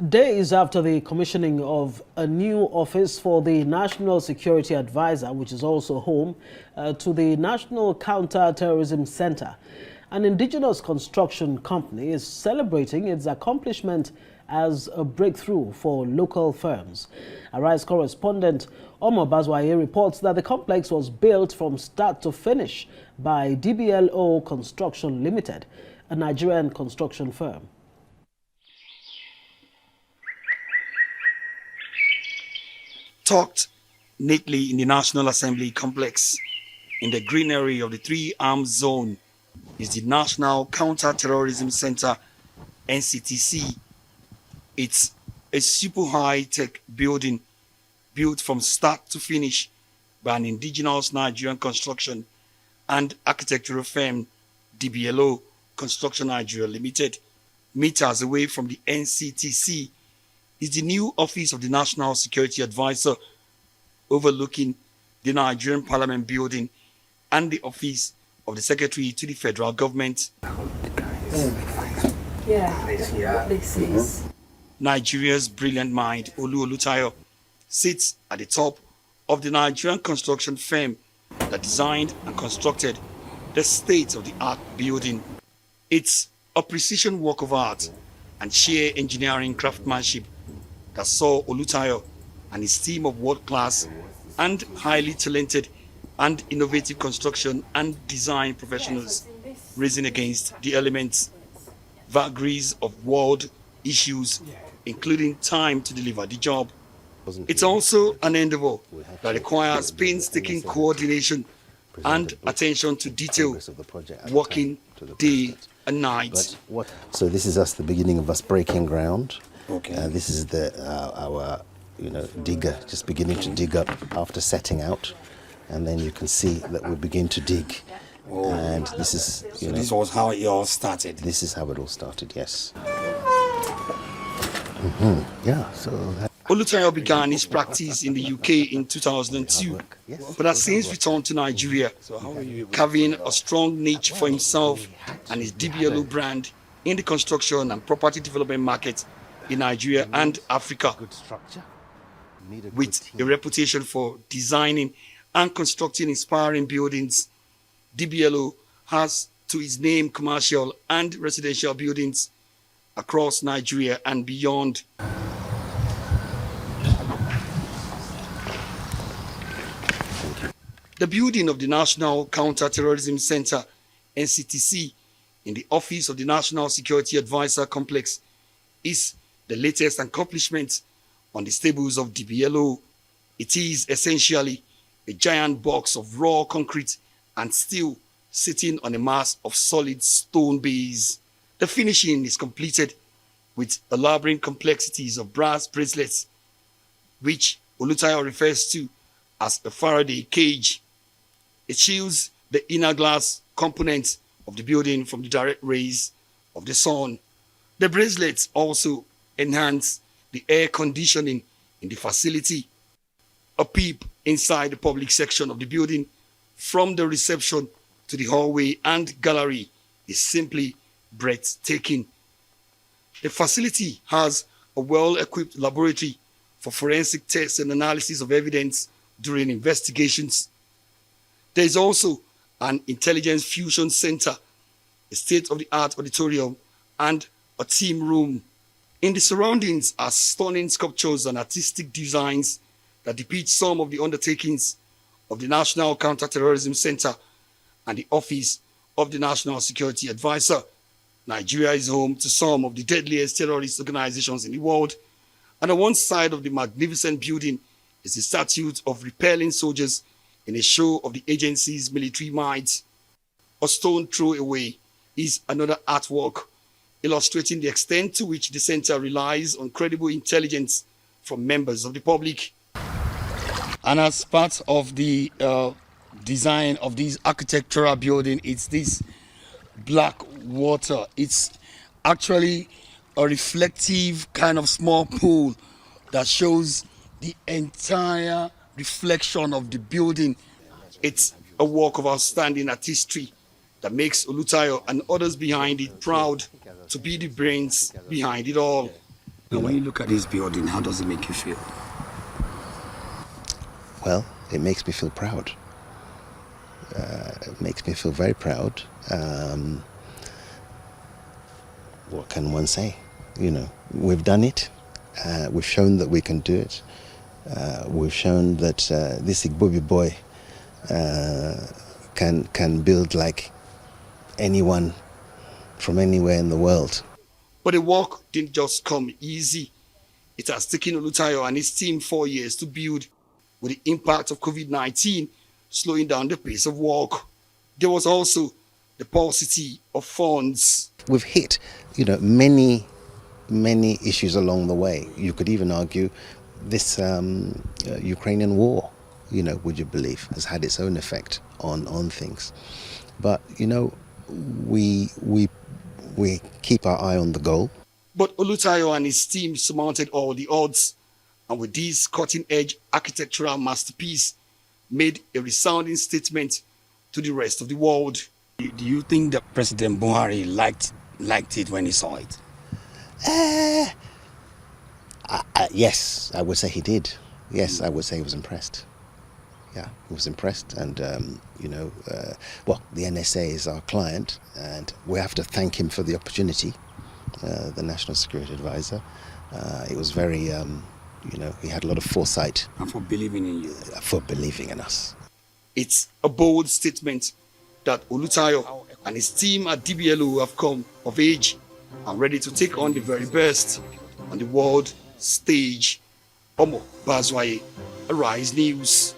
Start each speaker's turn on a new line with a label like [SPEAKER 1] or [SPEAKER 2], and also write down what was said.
[SPEAKER 1] Days after the commissioning of a new office for the National Security Advisor, which is also home to the National Counter-terrorism Center, an indigenous construction company is celebrating its accomplishment as a breakthrough for local firms. Arise correspondent Omo Bazwaye reports that the complex was built from start to finish by DBLO Construction Limited, a Nigerian construction firm.
[SPEAKER 2] Tucked neatly in the National Assembly complex, in the greenery of the three-armed zone, is the National Counter-terrorism Center, NCTC. It's a super high-tech building built from start to finish by an indigenous Nigerian construction and architectural firm, DBLO Construction Nigeria Limited. Meters away from the NCTC is the new office of the National Security Advisor, overlooking the Nigerian Parliament building and the office of the Secretary to the Federal Government. Nigeria's brilliant mind, Olutayo, sits at the top of the Nigerian construction firm that designed and constructed the state-of-the-art building. It's a precision work of art and sheer engineering craftsmanship that saw Olutayo and his team of world-class and highly talented and innovative construction and design professionals racing against the elements, vagaries of world issues, including time to deliver the job. It's also an endeavor that requires painstaking coordination and attention to detail, working day and night.
[SPEAKER 3] So this is the beginning of us breaking ground. Okay. This is our digger just beginning to dig up after setting out, and then you can see that we begin to dig. Oh. And this is
[SPEAKER 2] this was how it all started.
[SPEAKER 3] This is how it all started. Yes. Yeah. So.
[SPEAKER 2] Olutayo began his practice in the UK in 2002, but has since returned to Nigeria, carving a strong niche for himself and his DBLO brand in the construction and property development market in Nigeria and Africa. With a reputation for designing and constructing inspiring buildings, DBLO has to its name commercial and residential buildings across Nigeria and beyond. The building of the National Counter-terrorism Center, NCTC, in the office of the National Security Advisor complex is the latest accomplishment on the stables of DBLO. It is essentially a giant box of raw concrete and steel sitting on a mass of solid stone base. The finishing is completed with elaborate complexities of brass bracelets, which Olutayo refers to as a Faraday cage. It shields the inner glass components of the building from the direct rays of the sun. The bracelets also enhance the air conditioning in the facility. A peep inside the public section of the building from the reception to the hallway and gallery is simply breathtaking. The facility has a well-equipped laboratory for forensic tests and analysis of evidence during investigations. There is also an intelligence fusion center, a state-of-the-art auditorium, and a team room. In the surroundings are stunning sculptures and artistic designs that depict some of the undertakings of the National Counter-terrorism Center and the Office of the National Security Advisor. Nigeria is home to some of the deadliest terrorist organizations in the world, and on one side of the magnificent building is the statue of repelling soldiers in a show of the agency's military might. A stone throw away is another artwork illustrating the extent to which the center relies on credible intelligence from members of the public. And as part of the design of this architectural building, it's this black water. It's actually a reflective kind of small pool that shows the entire reflection of the building. It's a work of outstanding artistry that makes Olutayo and others behind it proud to be the brains behind it all.
[SPEAKER 4] And when you look at this building, how does it make you feel?
[SPEAKER 3] Well, it makes me feel proud. It makes me feel very proud. What can one say? You know, we've done it. We've shown that we can do it. We've shown that this Igbobi boy can build like anyone from anywhere in the world.
[SPEAKER 2] But the work didn't just come easy. It has taken Olutayo and his team 4 years to build, with the impact of COVID-19 slowing down the pace of work. There was also the paucity of funds.
[SPEAKER 3] We've hit, you know, many issues along the way. You could even argue this Ukrainian war, you know, would you believe, has had its own effect on things. But, you know, we keep our eye on the goal.
[SPEAKER 2] But Olutayo and his team surmounted all the odds, and with this cutting-edge architectural masterpiece, made a resounding statement to the rest of the world.
[SPEAKER 4] Do you think that President Buhari liked it when he saw it?
[SPEAKER 3] Yes, I would say he did. Yes, I would say he was impressed. Yeah, he was impressed, and you know, well, the NSA is our client, and we have to thank him for the opportunity. The National Security Advisor. It was very, you know, he had a lot of foresight.
[SPEAKER 4] And for believing in you.
[SPEAKER 3] For believing in us.
[SPEAKER 2] It's a bold statement that Olutayo and his team at DBLO have come of age and ready to take on the very best on the world stage. Omo Bazwaye, Arise News.